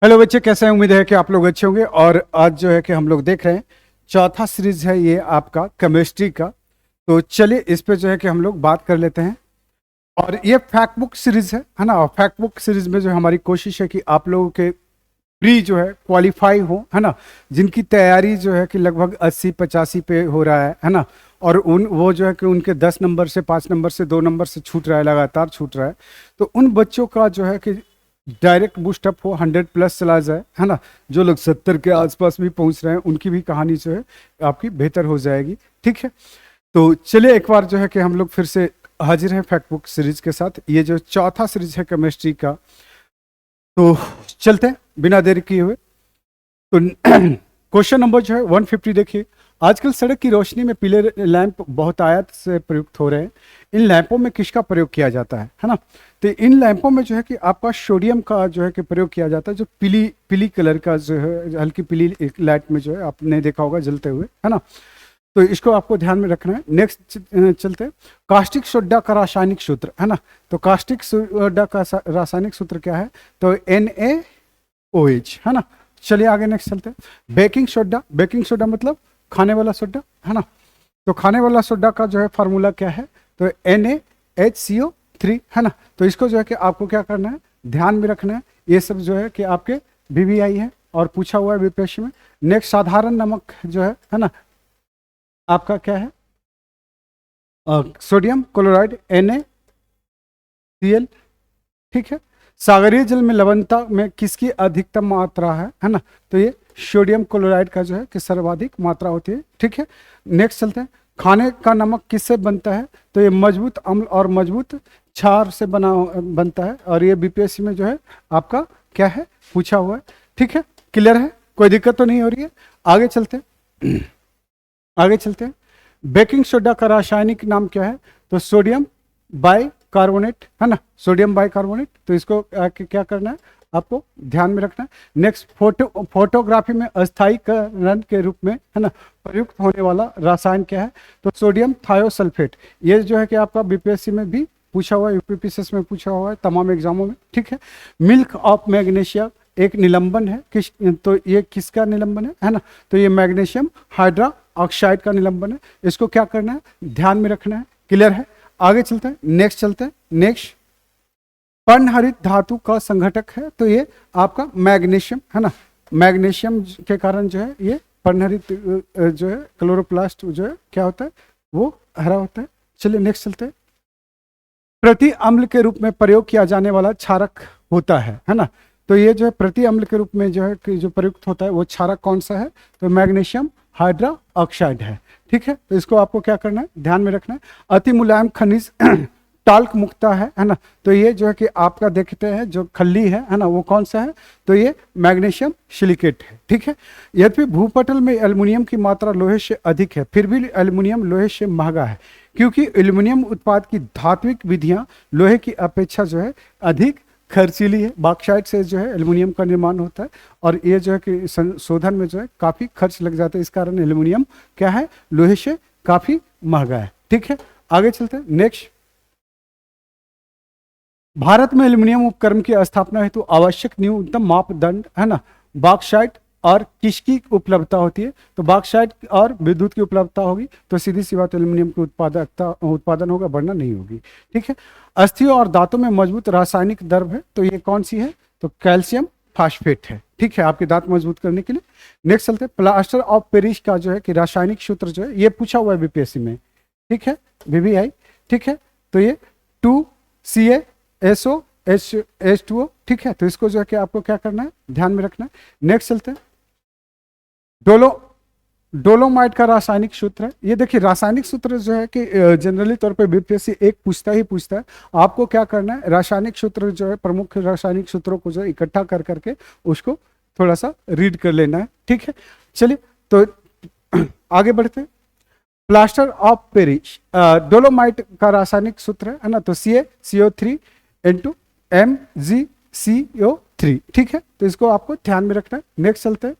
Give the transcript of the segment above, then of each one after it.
Hello बच्चे, कैसे हैं? उम्मीद है कि आप लोग अच्छे होंगे। और आज जो है कि हम लोग देख रहे हैं चौथा सीरीज है ये आपका केमिस्ट्री का। तो चलिए इस पे जो है कि हम लोग बात कर लेते हैं। और ये फैक्ट बुक सीरीज है ना। और फैक्ट बुक सीरीज में जो है हमारी कोशिश है कि आप लोगों के प्री जो है क्वालिफाई हो, है ना। जिनकी तैयारी जो है कि लगभग 80-85 पे हो रहा है ना। और उन वो जो है कि उनके 10 नंबर से 5 नंबर से 2 नंबर से छूट रहा है, लगातार छूट रहा है। तो उन बच्चों का जो है कि डायरेक्ट बूस्टअप हो, 100+ चला जाए, है ना। जो लोग 70 के आसपास भी पहुंच रहे हैं उनकी भी कहानी जो है आपकी बेहतर हो जाएगी। ठीक है, तो चलिए एक बार जो है कि हम लोग फिर से हाजिर हैं फैक्ट बुक सीरीज के साथ। ये जो चौथा सीरीज है केमिस्ट्री का, तो चलते हैं बिना देरी किए हुए। तो क्वेश्चन नंबर जो है 150 देखिए। आजकल सड़क की रोशनी में पीले लैंप बहुत आयात से प्रयुक्त हो रहे हैं। इन लैंपों में किसका प्रयोग किया जाता है ना। तो इन लैंपों में जो है कि आपका सोडियम का जो है कि प्रयोग किया जाता है, जो पीली पीली कलर का जो है, हल्की पीली एक लाइट में जो है आपने देखा होगा जलते हुए, है ना। तो इसको आपको ध्यान में रखना है। नेक्स्ट चलते हैं। कास्टिक सोडा का रासायनिक सूत्र, है ना। तो कास्टिक सोडा का रासायनिक सूत्र क्या है? तो NaOH, है ना। चलिए आगे नेक्स्ट चलते हैं। बेकिंग सोडा मतलब खाने वाला सोडा, है ना। तो खाने वाला सोडा का जो है फार्मूला क्या है? तो NaHCO3, है ना। तो इसको जो है कि आपको क्या करना है, ध्यान में रखना है। ये सब जो है कि आपके VVI है और पूछा हुआ है बीपीएससी में। नेक्स्ट साधारण नमक जो है ना, आपका क्या है? Sodium chloride NaCl। ठीक है। सागरीय जल में लवणता में किसकी अधिकतम मात्रा है ना। तो ये सोडियम क्लोराइड का जो है कि सर्वाधिक मात्रा होती है। ठीक है, नेक्स्ट चलते हैं। खाने का नमक किससे बनता है? तो ये मजबूत अम्ल और मजबूत क्षार से बनता है। और ये बीपीएससी में जो है आपका क्या है, पूछा हुआ है। ठीक है, क्लियर है, कोई दिक्कत तो नहीं हो रही है। आगे चलते हैं। आगे चलते हैं। बेकिंग सोडा का रासायनिक नाम क्या है? तो सोडियम बाई कार्बोनेट, है ना। Sodium by carbonate. तो इसको क्या करना है, आपको ध्यान में रखना है। नेक्स्ट फोटोग्राफी में अस्थायीकरण के रूप में, है ना, प्रयुक्त होने वाला रसायन क्या है? तो सोडियम थायोसल्फेट। ये जो है कि आपका बीपीएससी में भी पूछा हुआ है, यूपीपीसीएस में पूछा हुआ है, तमाम एग्जामों में। ठीक है। मिल्क ऑफ मैग्नीशिया एक निलंबन है किस, तो ये किसका निलंबन है ना। तो ये मैग्नीशियम हाइड्रा ऑक्साइड का निलंबन है। इसको क्या करना है, ध्यान में रखना है। क्लियर है, आगे चलते हैं। नेक्स्ट चलते हैं। नेक्स्ट पर्णहरित धातु का संघटक है, तो ये आपका मैग्नीशियम, है ना। मैग्नीशियम के कारण जो है ये पर्णहरित जो है क्लोरोप्लास्ट जो है क्या होता है, वो हरा होता है। चलिए नेक्स्ट चलते हैं। प्रति अम्ल के रूप में प्रयोग किया जाने वाला क्षारक होता है ना। तो ये जो है प्रति अम्ल के रूप में जो है कि जो प्रयुक्त होता है वो क्षारक कौन सा है? तो मैग्नीशियम हाइड्रा ऑक्साइड है। ठीक है, तो इसको आपको क्या करना है, ध्यान में रखना है। अति मुलायम खनिज टाल्क मुक्ता है ना। तो ये जो है कि आपका देखते हैं जो खल्ली है ना, वो कौन सा है? तो ये मैग्नीशियम सिलिकेट है। ठीक है। यद्यपि भूपटल में एल्युमिनियम की मात्रा लोहे से अधिक है, फिर भी एल्युमिनियम लोहे से महंगा है, क्योंकि एल्युमिनियम उत्पाद की धात्विक विधियां लोहे की अपेक्षा जो है अधिक खर्चीली है। बॉक्साइट से जो है एल्युमिनियम का निर्माण होता है, और ये जो है कि संशोधन में जो है काफी खर्च लग जाता है। इस कारण एल्युमिनियम क्या है, लोहे से काफी महंगा है। ठीक है, आगे चलते हैं। नेक्स्ट, भारत में एल्युमिनियम उपकरण की स्थापना हेतु आवश्यक न्यूनतम मापदंड, है ना, बॉक्साइट और किसकी उपलब्धता होती है? तो बॉक्साइट और विद्युत की उपलब्धता होगी, तो सीधी सी बात एल्युमिनियम की उत्पादन होगा, बढ़ना नहीं होगी। ठीक है। अस्थियों और दांतों में मजबूत रासायनिक द्रव्य है, तो ये कौन सी है? तो कैल्शियम फास्फेट है। ठीक है, आपके दांत मजबूत करने के लिए। नेक्स्ट चलते हैं। प्लास्टर ऑफ पेरिस का जो है कि रासायनिक सूत्र जो है, ये पूछा हुआ है बीपीएससी में। ठीक है, VVI। ठीक है, तो ये 2CaSO H2O। ठीक है, तो इसको जो है कि आपको क्या करना है, ध्यान में रखना है। नेक्स्ट चलते हैं। डोलोमाइट का रासायनिक सूत्र है। ये देखिए रासायनिक सूत्र जो है कि जनरली तौर पे बीपीएससी एक पूछता है। आपको क्या करना है, रासायनिक सूत्र जो है, प्रमुख रासायनिक सूत्रों को जो इकट्ठा कर करके उसको थोड़ा सा रीड कर लेना है। ठीक है, चलिए तो आगे बढ़ते हैं। प्लास्टर ऑफ पेरिस, डोलोमाइट का रासायनिक सूत्र है ना। तो CaCO3 × MgCO3। ठीक है, तो इसको आपको ध्यान में रखना है। नेक्स्ट चलते हैं।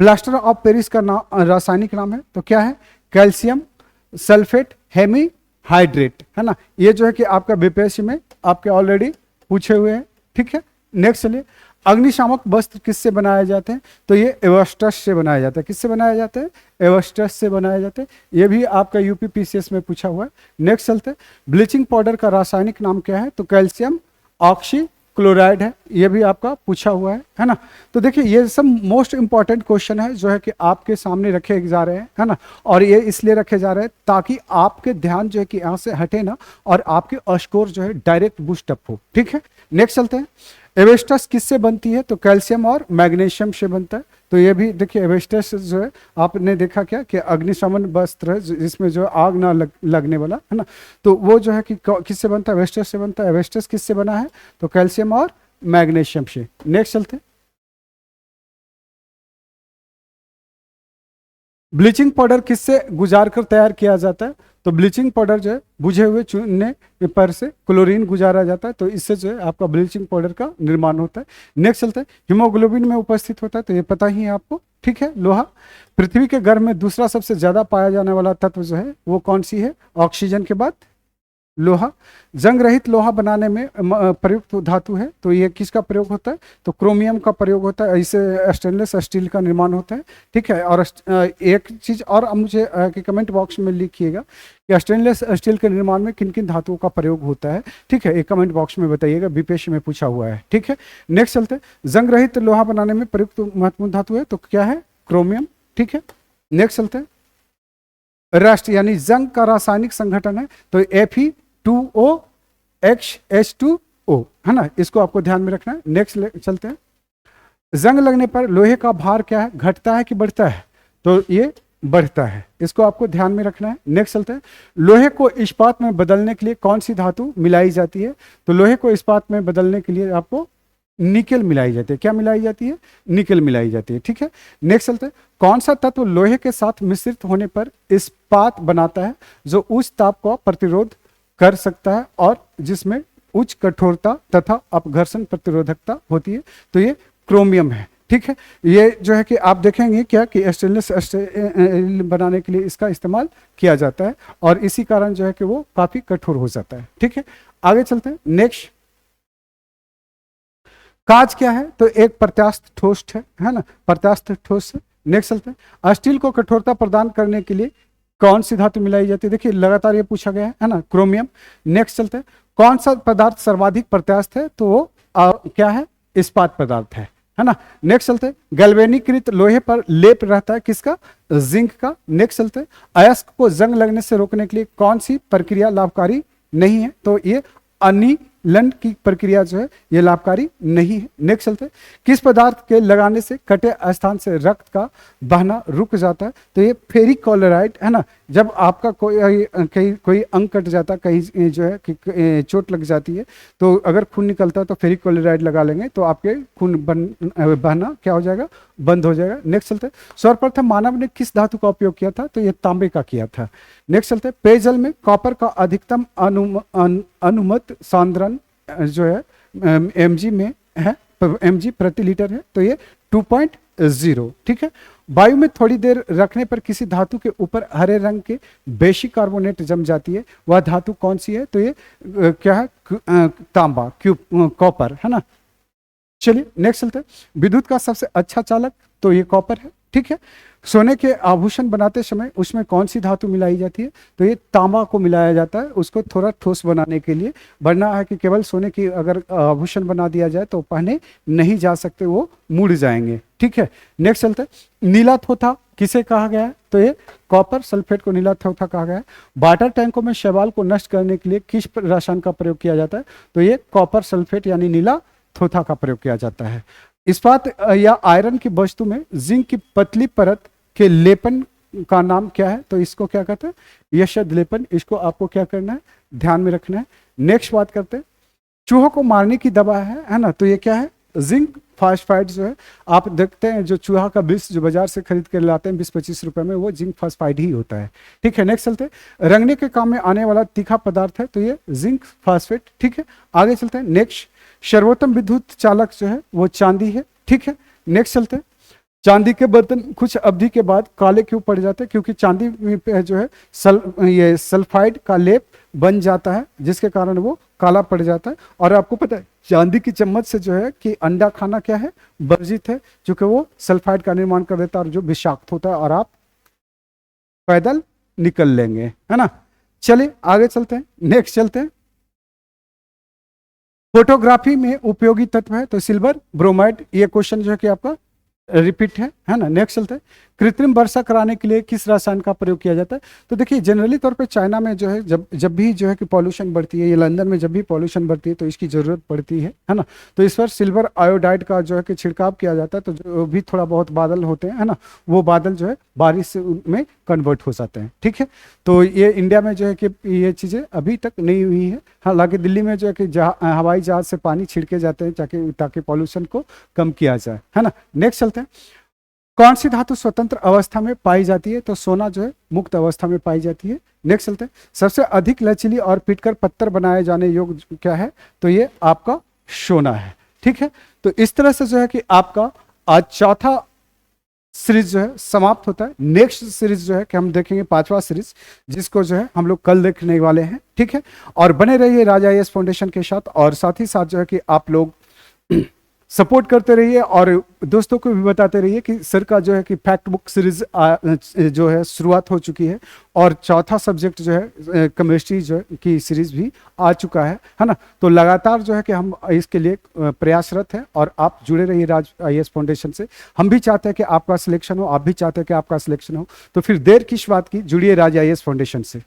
प्लास्टर ऑफ पेरिस का नाम, रासायनिक नाम है, तो क्या है? कैल्शियम सल्फेट हेमीहाइड्रेट, है ना। ये जो है कि आपका बीपीएससी में आपके ऑलरेडी पूछे हुए हैं। ठीक है, नेक्स्ट चलिए। अग्निशामक वस्त्र किससे बनाए जाते हैं? तो ये एवस्टस से बनाया जाता है। किससे बनाया जाता है? एवस्टस से बनाया जाता है। ये भी आपका यूपी पीसीएस में पूछा हुआ है। नेक्स्ट चलते हैं, ब्लीचिंग पाउडर का रासायनिक नाम क्या है? तो कैल्शियम ऑक्सी क्लोराइड है। ये भी आपका पूछा हुआ है ना। तो देखिए ये सब मोस्ट इंपॉर्टेंट क्वेश्चन है जो है कि आपके सामने रखे जा रहे हैं, है ना। और ये इसलिए रखे जा रहे हैं ताकि आपके ध्यान जो है कि यहाँ से हटे ना और आपके स्कोर जो है डायरेक्ट बूस्ट अप हो। ठीक है, नेक्स्ट चलते हैं, एवेस्टस किससे बनती है? तो कैल्शियम और मैग्नीशियम से बनता है। तो ये भी देखिए एवेस्टस जो है आपने देखा क्या कि अग्निशमन वस्त्र है जिसमें जो आग ना लगने वाला, है ना। तो वो जो है कि किससे बनता है? एवेस्टस से बनता है। एवेस्टस किससे बना है? तो कैल्शियम और मैग्नीशियम से। नेक्स्ट चलते हैं, ब्लीचिंग पाउडर किससे गुजार कर तैयार किया जाता है? तो ब्लीचिंग पाउडर जो है बुझे हुए चूने पर से क्लोरीन गुजारा जाता है, तो इससे जो है आपका ब्लीचिंग पाउडर का निर्माण होता है। नेक्स्ट चलते हैं, हीमोग्लोबिन में उपस्थित होता है, तो ये पता ही है आपको। ठीक है, लोहा, पृथ्वी के गर्भ में दूसरा सबसे ज्यादा पाया जाने वाला तत्व जो है वो कौन सी है? ऑक्सीजन के बाद लोहा। जंग रहित लोहा बनाने में प्रयुक्त धातु है, तो ये किसका प्रयोग होता है? तो क्रोमियम का प्रयोग होता है। इससे स्टेनलेस स्टील का निर्माण होता है। ठीक है, और एक चीज और अब मुझे कि कमेंट बॉक्स में लिखिएगा कि स्टेनलेस स्टील के निर्माण में किन किन धातुओं का प्रयोग होता है। ठीक है, एक कमेंट बॉक्स में बताइएगा, बीपीएससी में पूछा हुआ है। ठीक है, नेक्स्ट चलते हैं, जंग रहित लोहा बनाने में प्रयुक्त महत्वपूर्ण धातु है, तो क्या है? क्रोमियम। ठीक है, नेक्स्ट चलते हैं, रस्ट यानी जंग का रासायनिक संगठन है, तो Fe2O है ना, इसको आपको ध्यान में रखना है। नेक्स्ट चलते हैं, जंग लगने पर लोहे का भार क्या है? घटता है कि बढ़ता है? तो ये बढ़ता है, इसको आपको ध्यान में रखना है। नेक्स्ट चलते हैं, लोहे को इस्पात में बदलने के लिए कौन सी धातु मिलाई जाती है? तो लोहे को इस्पात में बदलने के लिए आपको निकेल मिलाई जाती है। क्या मिलाई जाती है? निकेल मिलाई जाती है। ठीक है, नेक्स्ट चलते हैं, कौन सा तत्व लोहे के साथ मिश्रित होने पर इस्पात बनाता है जो उच्च ताप का प्रतिरोध कर सकता है और जिसमें उच्च कठोरता तथा अपघर्षण प्रतिरोधकता होती है? तो ये क्रोमियम है। ठीक है, ये जो है कि आप देखेंगे क्या कि स्टेनलेस स्टील बनाने के लिए इसका इस्तेमाल किया जाता है और इसी कारण जो है कि वो काफी कठोर हो जाता है। ठीक है, आगे चलते हैं, नेक्स्ट, कांच क्या है? तो एक प्रत्यास्थ ठोस है ना, प्रत्यास्थ ठोस है। नेक्स्ट चलते हैं, स्टील को कठोरता प्रदान करने के लिए कौन सी धातु मिलाई जाती है? देखिए लगातार ये पूछा गया है ना, क्रोमियम। नेक्स्ट चलते हैं, कौन सा पदार्थ सर्वाधिक प्रत्यास्थ है? तो वो क्या है? इस्पात पदार्थ है ना। नेक्स्ट चलते हैं, गैल्वेनीकृत लोहे पर लेप रहता है किसका? जिंक का। नेक्स्ट चलते हैं, अयस्क को जंग लगने से रोकने के लिए कौन सी प्रक्रिया लाभकारी नहीं है? तो ये अनिलन की प्रक्रिया जो है ये लाभकारी नहीं है। नेक्स्ट चलते हैं, किस पदार्थ के लगाने से कटे स्थान से रक्त का बहना रुक जाता है? तो ये फेरिक क्लोराइड है ना। जब आपका कोई अंग कट जाता, कहीं जो है कि चोट लग जाती है, तो अगर खून निकलता है तो फेरिक क्लोराइड लगा लेंगे तो आपके खून बहना क्या हो जाएगा? बंद हो जाएगा। नेक्स्ट चलते हैं, सर्वप्रथम मानव ने किस धातु का उपयोग किया था? तो ये तांबे का किया था। नेक्स्ट चलते हैं, पेयजल में कॉपर का अधिकतम अनुमत सांद्रण जो है mg में है, mg प्रति लीटर है, तो ये 2.0। ठीक है, वायु में थोड़ी देर रखने पर किसी धातु के ऊपर हरे रंग के बेशी कार्बोनेट जम जाती है, वह धातु कौन सी है? तो ये क्या है? तांबा, कॉपर है ना। चलिए नेक्स्ट चलते हैं, विद्युत का सबसे अच्छा चालक, तो ये कॉपर है। ठीक है, सोने के आभूषण बनाते समय उसमें कौन सी धातु मिलाई जाती है? तो ये तांबा को मिलाया जाता है, उसको थोड़ा ठोस बनाने के लिए। वरना है कि केवल सोने की अगर आभूषण बना दिया जाए तो पहने नहीं जा सकते, वो मुड़ जाएंगे। ठीक है, नेक्स्ट चलते हैं, नीला थोथा किसे कहा गया है? तो ये कॉपर सल्फेट को नीला थोथा कहा गया है। वाटर टैंकों में शैवाल को नष्ट करने के लिए किस रसायन का प्रयोग किया जाता है? तो ये कॉपर सल्फेट यानी नीला थोथा का प्रयोग किया जाता है। इस्पात या आयरन की वस्तु में जिंक की पतली परत के लेपन का नाम क्या है? तो इसको क्या कहते हैं? यशद लेपन। इसको आपको क्या करना है? ध्यान में रखना है। नेक्स्ट बात करते हैं, चूहों को मारने की दवा है ना, तो ये क्या है? जिंक फास्फाइड जो है, आप देखते हैं जो चूहा का विष जो बाजार से खरीद कर लाते हैं 20-25 रुपए में, वो जिंक फास्फाइड ही होता है। ठीक है, नेक्स्ट चलते हैं, रंगने के काम में आने वाला तीखा पदार्थ है, तो ये जिंक फास्फेट। ठीक है, आगे चलते हैं, नेक्स्ट, सर्वोत्तम विद्युत चालक जो है वो चांदी है। ठीक है, नेक्स्ट चलते हैं, चांदी के बर्तन कुछ अवधि के बाद काले क्यों पड़ जाते हैं? क्योंकि चांदी पे जो है ये सल्फाइड का लेप बन जाता है, जिसके कारण वो काला पड़ जाता है। और आपको पता है चांदी की चम्मच से जो है कि अंडा खाना क्या है, वर्जित है, क्योंकि वो सल्फाइड का निर्माण कर देता है और जो विषाक्त होता है और आप पैदल निकल लेंगे, है ना। चलिए आगे चलते हैं, नेक्स्ट चलते हैं। फोटोग्राफी में उपयोगी तत्व है तो सिल्वर ब्रोमाइड, ये क्वेश्चन जो है कि आपका रिपीट है ना। नेक्स्ट चलते हैं, कृत्रिम वर्षा कराने के लिए किस रसायन का प्रयोग किया जाता है। तो देखिए जनरली तौर पे चाइना में जो है जब भी जो है कि पॉल्यूशन बढ़ती है, या लंदन में जब भी पॉल्यूशन बढ़ती है तो इसकी जरूरत पड़ती है ना। तो इस पर सिल्वर आयोडाइड का जो है कि छिड़काव किया जाता है, तो जो भी थोड़ा बहुत बादल होते हैं, है ना, वो बादल जो है बारिश से में कन्वर्ट हो जाते हैं, ठीक है। तो ये इंडिया में जो है कि ये चीज़ें अभी तक नहीं हुई है। हालांकि दिल्ली में जो है कि हवाई जहाज से पानी छिड़के जाते हैं ताकि पॉल्यूशन को कम किया जाए, है ना। नेक्स्ट चलते हैं, कौन सी धातु स्वतंत्र अवस्था में पाई जाती है। तो सोना जो है मुक्त अवस्था में पाई जाती है। नेक्स्ट चलते हैं, सबसे अधिक लचीली और पीटकर पत्थर बनाए जाने योग्य क्या है। तो ये आपका सोना है, ठीक है। तो इस तरह से जो है कि आपका आज चौथा सीरीज जो है समाप्त होता है। नेक्स्ट सीरीज जो है कि हम देखेंगे पांचवा सीरीज, जिसको जो है हम लोग कल देखने वाले हैं, ठीक है। और बने रहिए राजा आईएएस फाउंडेशन के साथ, और साथ ही साथ जो है कि आप लोग सपोर्ट करते रहिए और दोस्तों को भी बताते रहिए कि सर का जो है कि फैक्ट बुक सीरीज जो है शुरुआत हो चुकी है, और चौथा सब्जेक्ट जो है केमिस्ट्री जो है की सीरीज भी आ चुका है ना। तो लगातार जो है कि हम इसके लिए प्रयासरत हैं, और आप जुड़े रहिए राज आईएएस फाउंडेशन से। हम भी चाहते हैं कि आपका सिलेक्शन हो, आप भी चाहते हैं कि आपका सिलेक्शन हो, तो फिर देर किस बात की, जुड़िए राज आईएएस फाउंडेशन से।